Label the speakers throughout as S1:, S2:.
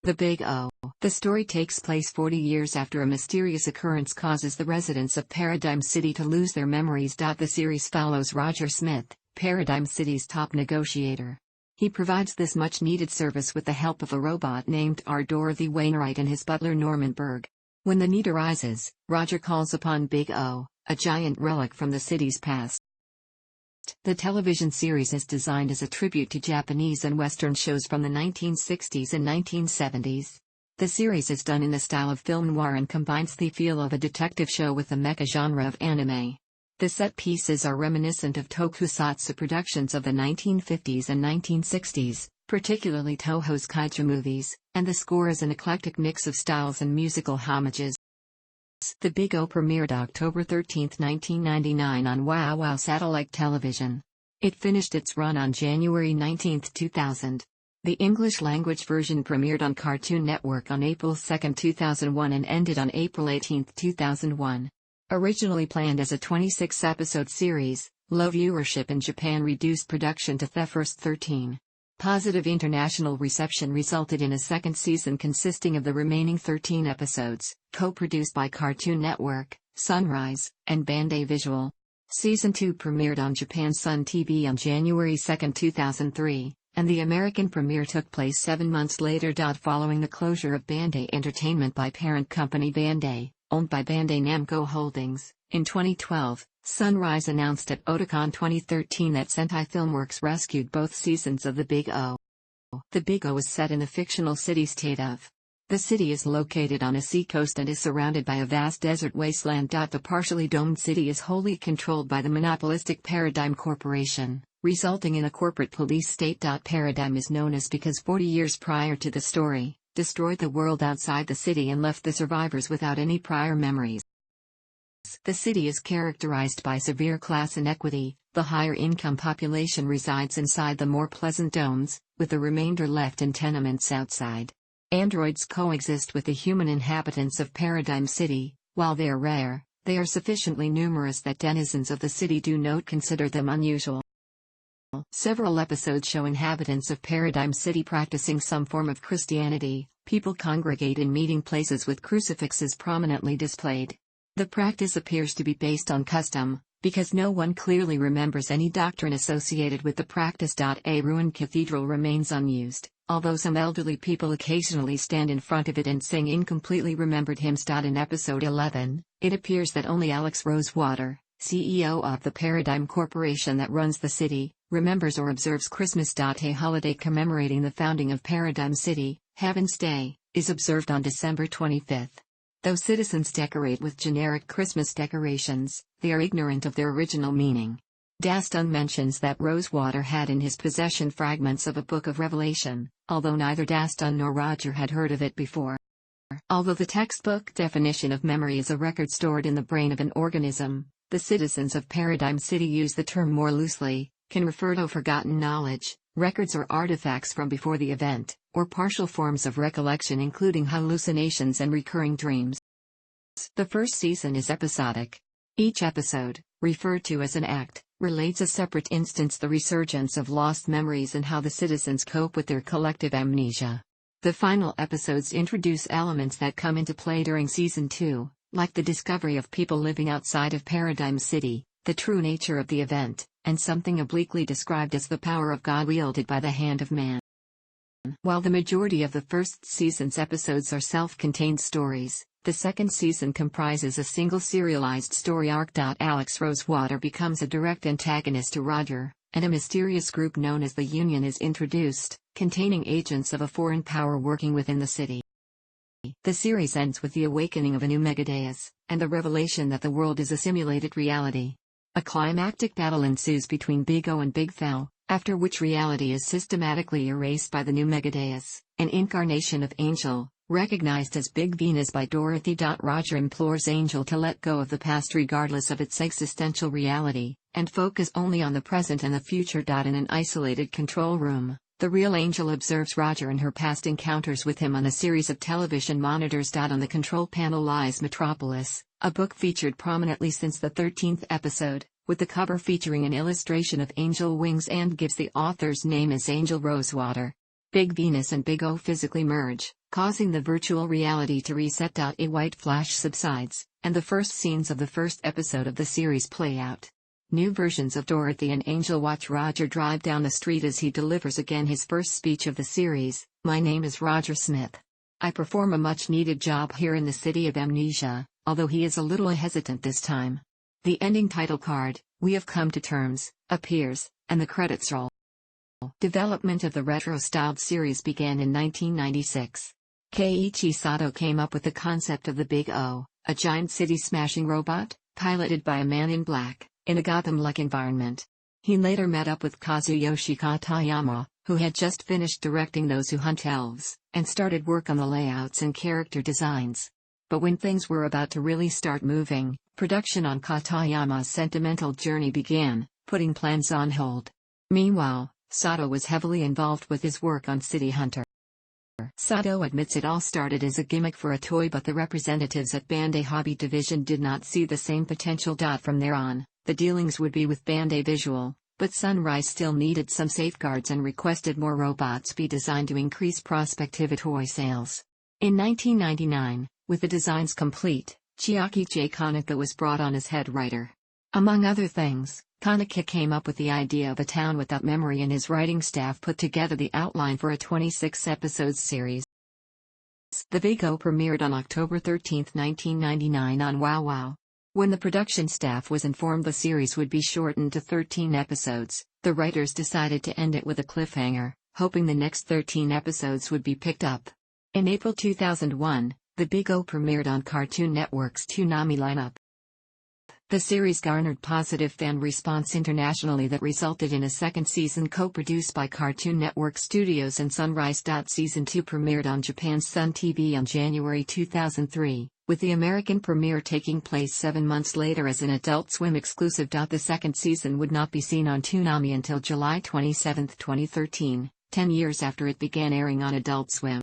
S1: The Big O. The story takes place 40 years after a mysterious occurrence causes the residents of Paradigm City to lose their memories. The series follows Roger Smith, Paradigm City's top negotiator. He provides this much-needed service with the help of a robot named Dorothy Wayneright and his butler Norman Burg. When the need arises, Roger calls upon Big O, a giant relic from the city's past. The television series is designed as a tribute to Japanese and Western shows from the 1960s and 1970s. The series is done in the style of film noir and combines the feel of a detective show with the mecha genre of anime. The set pieces are reminiscent of tokusatsu productions of the 1950s and 1960s, particularly Toho's kaiju movies, and the score is an eclectic mix of styles and musical homages. The Big O premiered October 13, 1999 on WOWOW satellite television. It finished its run on January 19, 2000. The English-language version premiered on Cartoon Network on April 2, 2001 and ended on April 18, 2001. Originally planned as a 26-episode series, low viewership in Japan reduced production to the first 13. Positive international reception resulted in a second season consisting of the remaining 13 episodes, co-produced by Cartoon Network, Sunrise, and Bandai Visual. Season 2 premiered on Japan Sun TV on January 2, 2003, and the American premiere took place 7 months later. Following the closure of Bandai Entertainment by parent company Bandai, owned by Bandai Namco Holdings, in 2012, Sunrise announced at Otakon 2013 that Sentai Filmworks rescued both seasons of The Big O. The Big O is set in the fictional city-state of. The city is located on a seacoast and is surrounded by a vast desert wasteland. The partially domed city is wholly controlled by the monopolistic Paradigm Corporation, resulting in a corporate police state. Paradigm is known as because 40 years prior to the story, destroyed the world outside the city and left the survivors without any prior memories. The city is characterized by severe class inequity. The higher income population resides inside the more pleasant domes, with the remainder left in tenements outside. Androids coexist with the human inhabitants of Paradigm City. While they are rare, they are sufficiently numerous that denizens of the city do not consider them unusual. Several episodes show inhabitants of Paradigm City practicing some form of Christianity. People congregate in meeting places with crucifixes prominently displayed. The practice appears to be based on custom, because no one clearly remembers any doctrine associated with the practice. A ruined cathedral remains unused, although some elderly people occasionally stand in front of it and sing incompletely remembered hymns. In episode 11, it appears that only Alex Rosewater, CEO of the Paradigm Corporation that runs the city, remembers or observes Christmas. A holiday commemorating the founding of Paradigm City, Heaven's Day, is observed on December 25. Though citizens decorate with generic Christmas decorations, they are ignorant of their original meaning. Daston mentions that Rosewater had in his possession fragments of a book of Revelation, although neither Daston nor Roger had heard of it before. Although the textbook definition of memory is a record stored in the brain of an organism, the citizens of Paradigm City use the term more loosely, can refer to forgotten knowledge, records or artifacts from before the event, or partial forms of recollection including hallucinations and recurring dreams. The first season is episodic. Each episode, referred to as an act, relates a separate instance, the resurgence of lost memories and how the citizens cope with their collective amnesia. The final episodes introduce elements that come into play during Season 2, like the discovery of people living outside of Paradigm City, the true nature of the event, and something obliquely described as the power of God wielded by the hand of man. While the majority of the first season's episodes are self-contained stories, the second season comprises a single serialized story arc. Alex Rosewater becomes a direct antagonist to Roger, and a mysterious group known as the Union is introduced, containing agents of a foreign power working within the city. The series ends with the awakening of a new Megadeus, and the revelation that the world is a simulated reality. A climactic battle ensues between Big O and Big Thou, after which reality is systematically erased by the new Megadeus, an incarnation of Angel, recognized as Big Venus by Dorothy. Roger implores Angel to let go of the past regardless of its existential reality, and focus only on the present and the future. In an isolated control room, the real Angel observes Roger and her past encounters with him on a series of television monitors. On the control panel lies Metropolis, a book featured prominently since the 13th episode, with the cover featuring an illustration of angel wings and gives the author's name as Angel Rosewater. Big Venus and Big O physically merge, causing the virtual reality to reset. A white flash subsides, and the first scenes of the first episode of the series play out. New versions of Dorothy and Angel watch Roger drive down the street as he delivers again his first speech of the series. "My name is Roger Smith. I perform a much-needed job here in the city of amnesia," although he is a little hesitant this time. The ending title card, "We Have Come to Terms," appears, and the credits roll. Development of the retro-styled series began in 1996. Keiichi Sato came up with the concept of the Big O, a giant city-smashing robot, piloted by a man in black, in a Gotham-like environment. He later met up with Kazuyoshi Katayama, who had just finished directing Those Who Hunt Elves, and started work on the layouts and character designs. But when things were about to really start moving, production on Katayama's sentimental journey began, putting plans on hold. Meanwhile, Sato was heavily involved with his work on City Hunter. Sato admits it all started as a gimmick for a toy, but the representatives at Bandai Hobby Division did not see the same potential. From there on, the dealings would be with Bandai Visual, but Sunrise still needed some safeguards and requested more robots be designed to increase prospective toy sales. In 1999, with the designs complete, Chiaki J. Kaneka was brought on as head writer. Among other things, Kaneka came up with the idea of a town without memory, and his writing staff put together the outline for a 26-episode series. The Big O premiered on October 13, 1999 on WOWOW. When the production staff was informed the series would be shortened to 13 episodes, the writers decided to end it with a cliffhanger, hoping the next 13 episodes would be picked up. In April 2001, the Big O premiered on Cartoon Network's Toonami lineup. The series garnered positive fan response internationally that resulted in a second season co-produced by Cartoon Network Studios and Sunrise. Season 2 premiered on Japan's Sun TV on January 2003, with the American premiere taking place 7 months later as an Adult Swim exclusive. The second season would not be seen on Toonami until July 27, 2013, 10 years after it began airing on Adult Swim.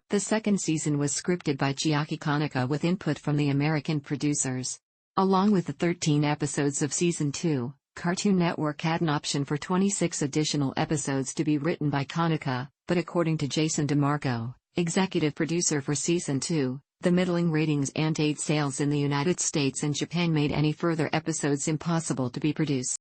S1: The second season was scripted by Chiaki Kaneka with input from the American producers. Along with the 13 episodes of Season 2, Cartoon Network had an option for 26 additional episodes to be written by Kaneka, but according to Jason DeMarco, executive producer for Season 2, the middling ratings and aid sales in the United States and Japan made any further episodes impossible to be produced.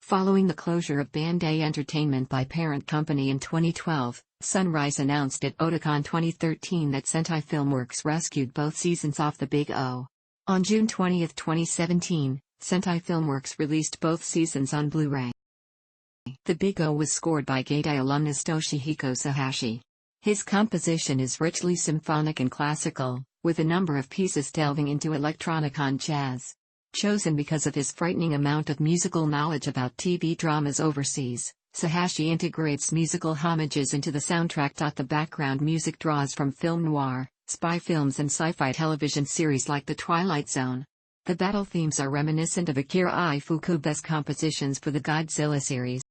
S1: Following the closure of Bandai Entertainment by parent company in 2012, Sunrise announced at Otakon 2013 that Sentai Filmworks rescued both seasons off the Big O. On June 20, 2017, Sentai Filmworks released both seasons on Blu-ray. The Big O was scored by Gaidai alumnus Toshihiko Sahashi. His composition is richly symphonic and classical, with a number of pieces delving into electronica and jazz. Chosen because of his frightening amount of musical knowledge about TV dramas overseas, Sahashi integrates musical homages into the soundtrack. The background music draws from film noir, spy films and sci-fi television series like The Twilight Zone. The battle themes are reminiscent of Akira Ifukuba's compositions for the Godzilla series.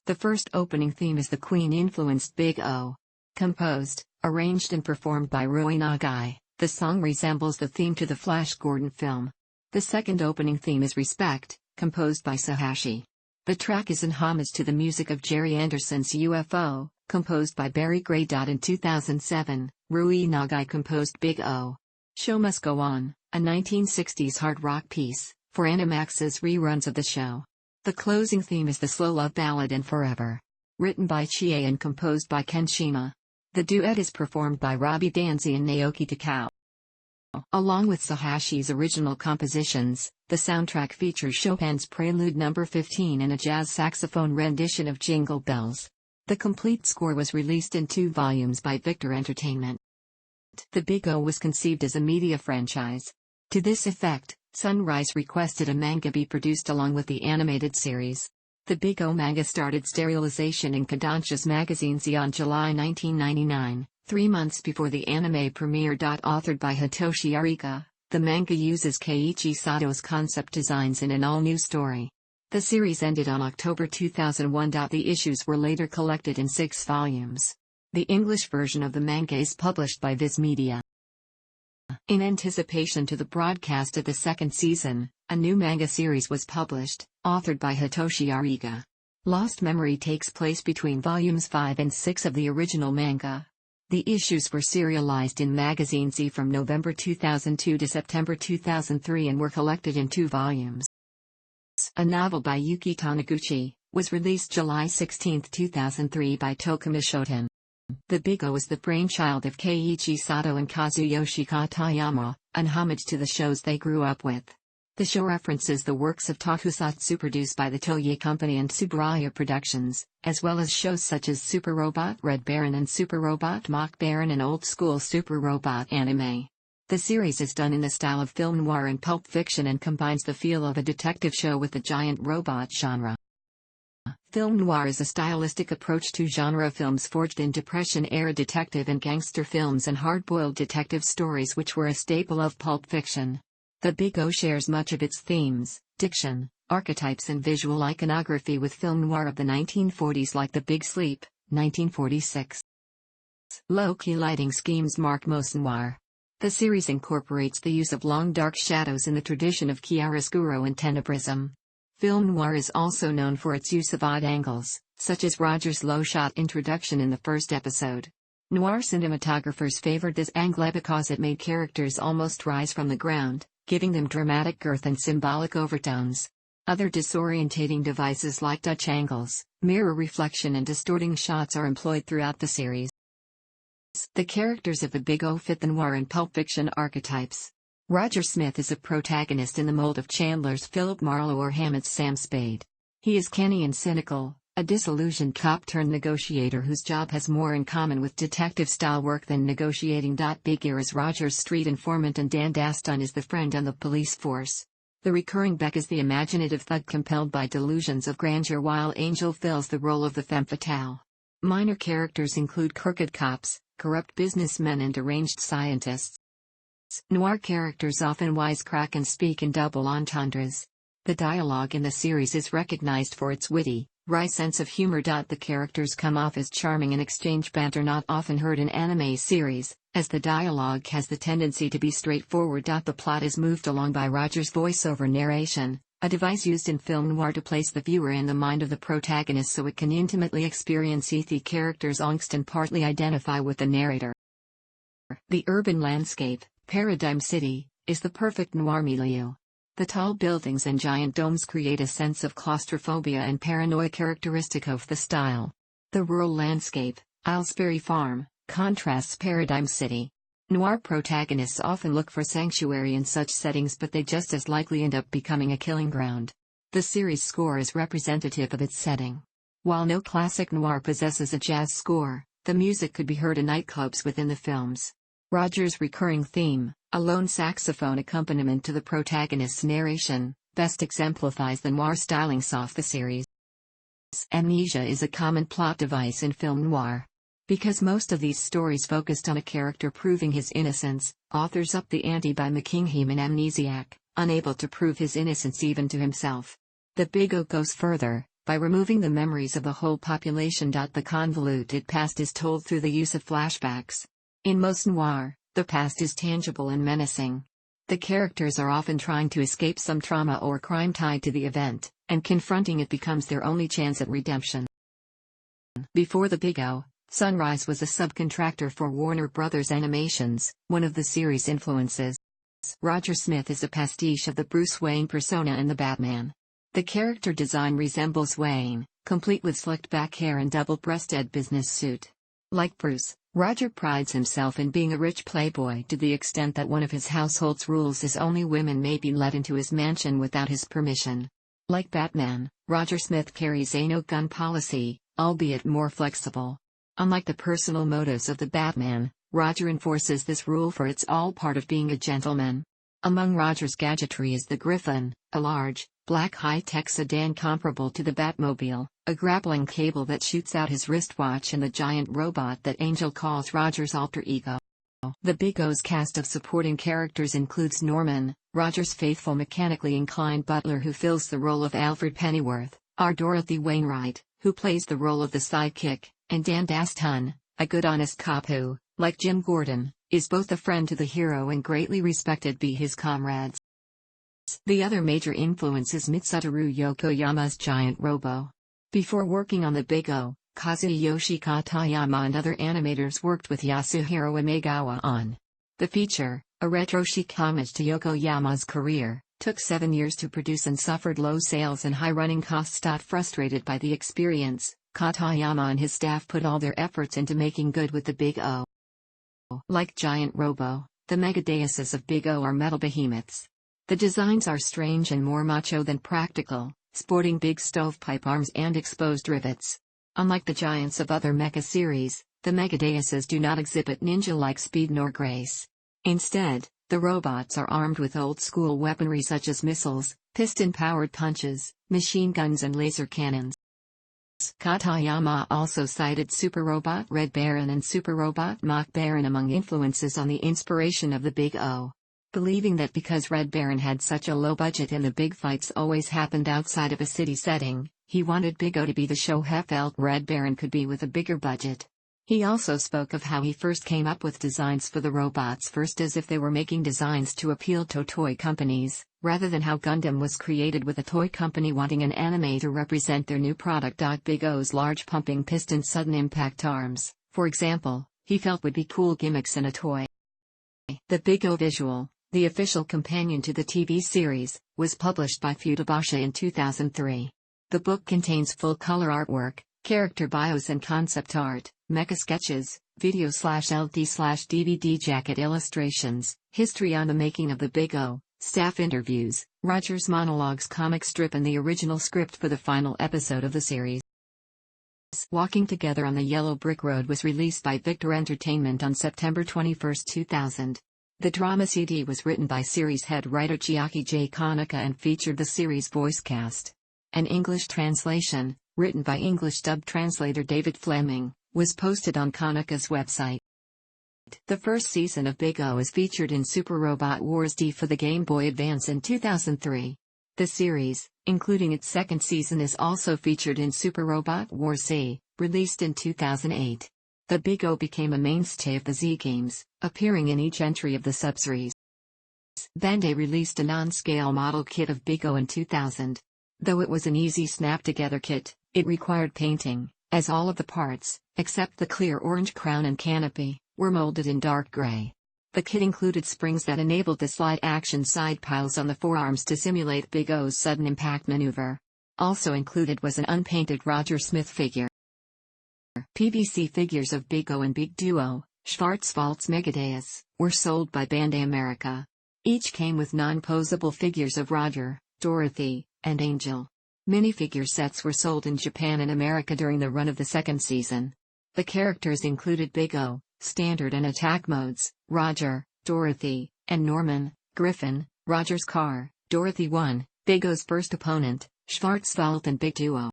S1: The first opening theme is the Queen-influenced Big O. Composed, arranged and performed by Rui Nagai, the song resembles the theme to the Flash Gordon film. The second opening theme is Respect, composed by Sahashi. The track is an homage to the music of Jerry Anderson's UFO, composed by Barry Gray. In 2007, Rui Nagai composed Big O. Show Must Go On, a 1960s hard rock piece, for Animax's reruns of the show. The closing theme is the slow love ballad And Forever. Written by Chie and composed by Ken Shima. The duet is performed by Robbie Danzy and Naoki Takao. Along with Sahashi's original compositions, the soundtrack features Chopin's Prelude No. 15 and a jazz saxophone rendition of Jingle Bells. The complete score was released in 2 volumes by Victor Entertainment. The Big O was conceived as a media franchise. To this effect, Sunrise requested a manga be produced along with the animated series. The Big O manga started serialization in Kodansha's magazine Z on July 1999, 3 months before the anime premiere. Authored by Hitoshi Arika, the manga uses Keiichi Sato's concept designs in an all-new story. The series ended on October 2001. The issues were later collected in 6 volumes. The English version of the manga is published by Viz Media. In anticipation to the broadcast of the second season, a new manga series was published, authored by Hitoshi Arika. Lost Memory takes place between volumes 5 and 6 of the original manga. The issues were serialized in Magazine Z from November 2002 to September 2003 and were collected in 2 volumes. A novel by Yuki Taniguchi was released July 16, 2003 by Tokusatsu. The Big O is the brainchild of Keiichi Sato and Kazuyoshi Katayama, an homage to the shows they grew up with. The show references the works of tokusatsu produced by the Toei Company and Tsuburaya Productions, as well as shows such as Super Robot Red Baron and Super Robot Mach Baron and old-school Super Robot anime. The series is done in the style of film noir and pulp fiction and combines the feel of a detective show with the giant robot genre. Film noir is a stylistic approach to genre films forged in Depression-era detective and gangster films and hard-boiled detective stories which were a staple of pulp fiction. The Big O shares much of its themes, diction, archetypes and visual iconography with film noir of the 1940s like The Big Sleep, 1946. Low-key lighting schemes mark most noir. The series incorporates the use of long dark shadows in the tradition of chiaroscuro and tenebrism. Film noir is also known for its use of odd angles, such as Roger's low-shot introduction in the first episode. Noir cinematographers favored this angle because it made characters almost rise from the ground, giving them dramatic girth and symbolic overtones. Other disorientating devices like Dutch angles, mirror reflection and distorting shots are employed throughout the series. The characters of the Big O fit the noir and pulp fiction archetypes. Roger Smith is a protagonist in the mold of Chandler's Philip Marlowe or Hammett's Sam Spade. He is canny and cynical, a disillusioned cop-turned-negotiator whose job has more in common with detective-style work than negotiating. Big Ear is Roger's street informant and Dan Daston is the friend on the police force. The recurring Beck is the imaginative thug compelled by delusions of grandeur while Angel fills the role of the femme fatale. Minor characters include crooked cops, corrupt businessmen and deranged scientists. Noir characters often wisecrack and speak in double entendres. The dialogue in the series is recognized for its witty, wry sense of humor. The characters come off as charming and exchange banter not often heard in anime series, as the dialogue has the tendency to be straightforward. The plot is moved along by Roger's voiceover narration, a device used in film noir to place the viewer in the mind of the protagonist so it can intimately experience the character's angst and partly identify with the narrator. The urban landscape, Paradigm City, is the perfect noir milieu. The tall buildings and giant domes create a sense of claustrophobia and paranoia characteristic of the style. The rural landscape, Aylesbury Farm, contrasts Paradigm City. Noir protagonists often look for sanctuary in such settings, but they just as likely end up becoming a killing ground. The series score is representative of its setting. While no classic noir possesses a jazz score, the music could be heard in nightclubs within the films. Roger's recurring theme, a lone saxophone accompaniment to the protagonist's narration, best exemplifies the noir stylings of the series. Amnesia is a common plot device in film noir. Because most of these stories focused on a character proving his innocence, authors up the ante by making him an amnesiac, unable to prove his innocence even to himself. The Big O goes further, by removing the memories of the whole population. The convoluted past is told through the use of flashbacks. In most noir, the past is tangible and menacing. The characters are often trying to escape some trauma or crime tied to the event, and confronting it becomes their only chance at redemption. Before the Big O, Sunrise was a subcontractor for Warner Brothers Animations, one of the series' influences. Roger Smith is a pastiche of the Bruce Wayne persona in The Batman. The character design resembles Wayne, complete with slicked back hair and double-breasted business suit. Like Bruce, Roger prides himself in being a rich playboy to the extent that one of his household's rules is only women may be let into his mansion without his permission. Like Batman, Roger Smith carries a no-gun policy, albeit more flexible. Unlike the personal motives of the Batman, Roger enforces this rule for it's all part of being a gentleman. Among Roger's gadgetry is the Griffin, a large, black high-tech sedan comparable to the Batmobile, a grappling cable that shoots out his wristwatch and the giant robot that Angel calls Roger's alter ego. The Big O's cast of supporting characters includes Norman, Roger's faithful mechanically inclined butler who fills the role of Alfred Pennyworth, Dorothy Wayneright, who plays the role of the sidekick, and Dan Daston, a good honest cop who, like Jim Gordon, is both a friend to the hero and greatly respected by his comrades. The other major influence is Mitsutoru Yokoyama's Giant Robo. Before working on the Big O, Kazuyoshi Katayama and other animators worked with Yasuhiro Umegawa on the feature, a retro chic homage to Yokoyama's career. Took 7 years to produce and suffered low sales and high running costs. Frustrated by the experience, Katayama and his staff put all their efforts into making good with the Big O. Like Giant Robo, the mega deuses of Big O are metal behemoths. The designs are strange and more macho than practical, sporting big stovepipe arms and exposed rivets. Unlike the giants of other mecha series, the mega deuses do not exhibit ninja-like speed nor grace. Instead, the robots are armed with old-school weaponry such as missiles, piston-powered punches, machine guns and laser cannons. Katayama also cited Super Robot Red Baron and Super Robot Mach Baron among influences on the inspiration of the Big O. Believing that because Red Baron had such a low budget and the big fights always happened outside of a city setting, he wanted Big O to be the show he felt Red Baron could be with a bigger budget. He also spoke of how he first came up with designs for the robots first as if they were making designs to appeal to toy companies, rather than how Gundam was created with a toy company wanting an anime to represent their new product. Big O's large pumping piston sudden impact arms, for example, he felt would be cool gimmicks in a toy. The Big O visual, the official companion to the TV series, was published by Futabasha in 2003. The book contains full-color artwork, character bios and concept art, mecha sketches, video/LD/DVD jacket illustrations, history on the making of the Big O, staff interviews, Roger's monologues comic strip and the original script for the final episode of the series. Walking Together on the Yellow Brick Road was released by Victor Entertainment on September 21, 2000. The drama CD was written by series head writer Chiaki J. Konaka and featured the series voice cast. An English translation, written by English dub translator David Fleming, was posted on Konaka's website. The first season of Big O is featured in Super Robot Wars D for the Game Boy Advance in 2003. The series, including its second season, is also featured in Super Robot Wars Z, released in 2008. The Big O became a mainstay of the Z games, appearing in each entry of the subseries. Bandai released a non-scale model kit of Big O in 2000. Though it was an easy snap-together kit, it required painting, as all of the parts, except the clear orange crown and canopy, were molded in dark gray. The kit included springs that enabled the slide-action side piles on the forearms to simulate Big O's sudden impact maneuver. Also included was an unpainted Roger Smith figure. PVC figures of Big O and Big Duo, Schwarzwald's Megadeus, were sold by Bandai America. Each came with non-posable figures of Roger, Dorothy, and Angel. Minifigure sets were sold in Japan and America during the run of the second season. The characters included Big O, Standard and Attack modes, Roger, Dorothy, and Norman, Griffin, Roger's car, Dorothy 1, Big O's first opponent, Schwarzwald and Big Duo.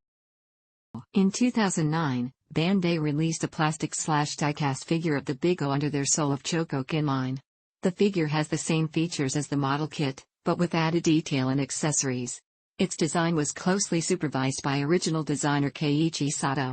S1: In 2009, Bandai released a plastic/diecast figure of the Big O under their Soul of Chokokin line. The figure has the same features as the model kit, but with added detail and accessories. Its design was closely supervised by original designer Keiichi Sato.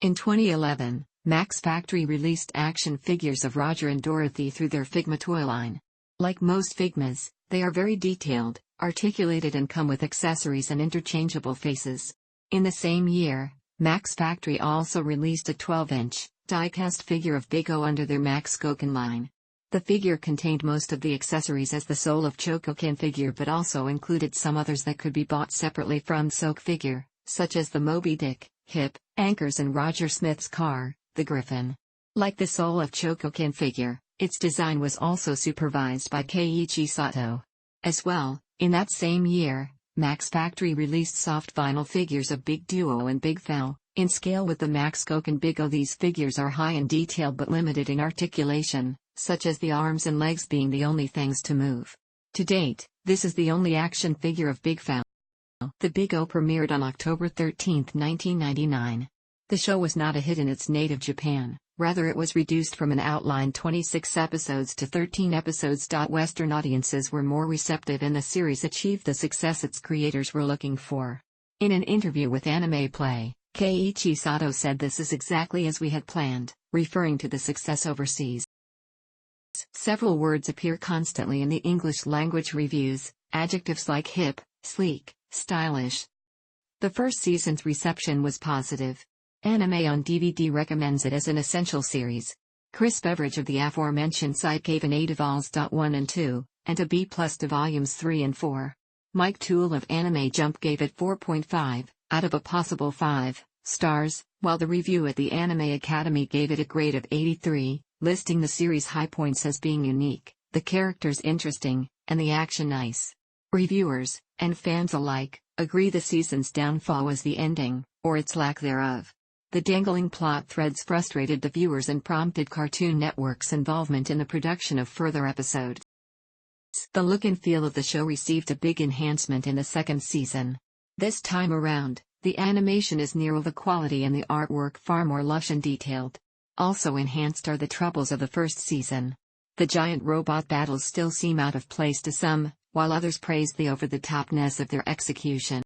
S1: In 2011, Max Factory released action figures of Roger and Dorothy through their Figma toy line. Like most Figmas, they are very detailed, articulated and come with accessories and interchangeable faces. In the same year, Max Factory also released a 12-inch, die-cast figure of Big O under their Max Goken line. The figure contained most of the accessories as the Soul of Chokokin figure but also included some others that could be bought separately from Soak figure, such as the Moby Dick, hip, anchors and Roger Smith's car, the Griffin. Like the Soul of Chokokin figure, its design was also supervised by Keiichi Sato. As well, in that same year, Max Factory released soft vinyl figures of Big Duo and Big Fel, in scale with the Max Goken Big O. These figures are high in detail but limited in articulation, such as the arms and legs being the only things to move. To date, this is the only action figure of Big Fel. The Big O premiered on October 13, 1999. The show was not a hit in its native Japan, rather it was reduced from an outlined 26 episodes to 13 episodes. Western audiences were more receptive and the series achieved the success its creators were looking for. In an interview with Anime Play, Keiichi Sato said, "This is exactly as we had planned," referring to the success overseas. Several words appear constantly in the English language reviews, adjectives like hip, sleek, stylish, The first season's reception was positive. Anime on DVD recommends it as an essential series. Chris Beveridge of the aforementioned site gave an A to vols. 1 and 2, and a B+ to volumes 3 and 4. Mike Toole of Anime Jump gave it 4.5, out of a possible 5 stars, while the review at the Anime Academy gave it a grade of 83, listing the series' high points as being unique, the characters interesting, and the action nice. Reviewers, and fans alike, agree the season's downfall was the ending, or its lack thereof. The dangling plot threads frustrated the viewers and prompted Cartoon Network's involvement in the production of further episodes. The look and feel of the show received a big enhancement in the second season. This time around, the animation is near the quality and the artwork far more lush and detailed. Also enhanced are the troubles of the first season. The giant robot battles still seem out of place to some, while others praise the over-the-topness of their execution.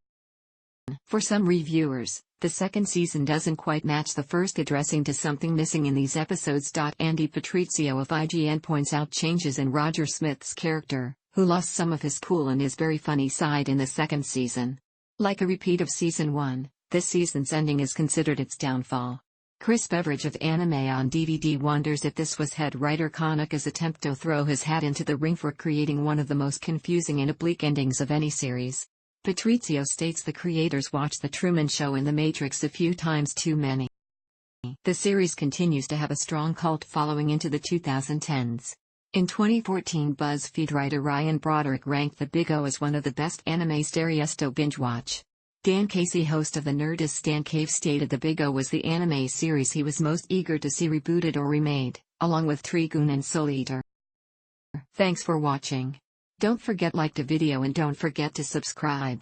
S1: For some reviewers, the second season doesn't quite match the first, addressing to something missing in these episodes. Andy Patrizio of IGN points out changes in Roger Smith's character, who lost some of his cool and his very funny side in the second season. Like a repeat of season 1, this season's ending is considered its downfall. Chris Beveridge of Anime on DVD wonders if this was head writer Kaneka's attempt to throw his hat into the ring for creating one of the most confusing and oblique endings of any series. Patrizio states the creators watched The Truman Show and The Matrix a few times too many. The series continues to have a strong cult following into the 2010s. In 2014, BuzzFeed writer Ryan Broderick ranked The Big O as one of the best anime series to binge watch. Dan Casey, host of the Nerdist Stan Cave, stated The Big O was the anime series he was most eager to see rebooted or remade, along with Trigun and Soul Eater. Thanks for watching. Don't forget like the video and don't forget to subscribe.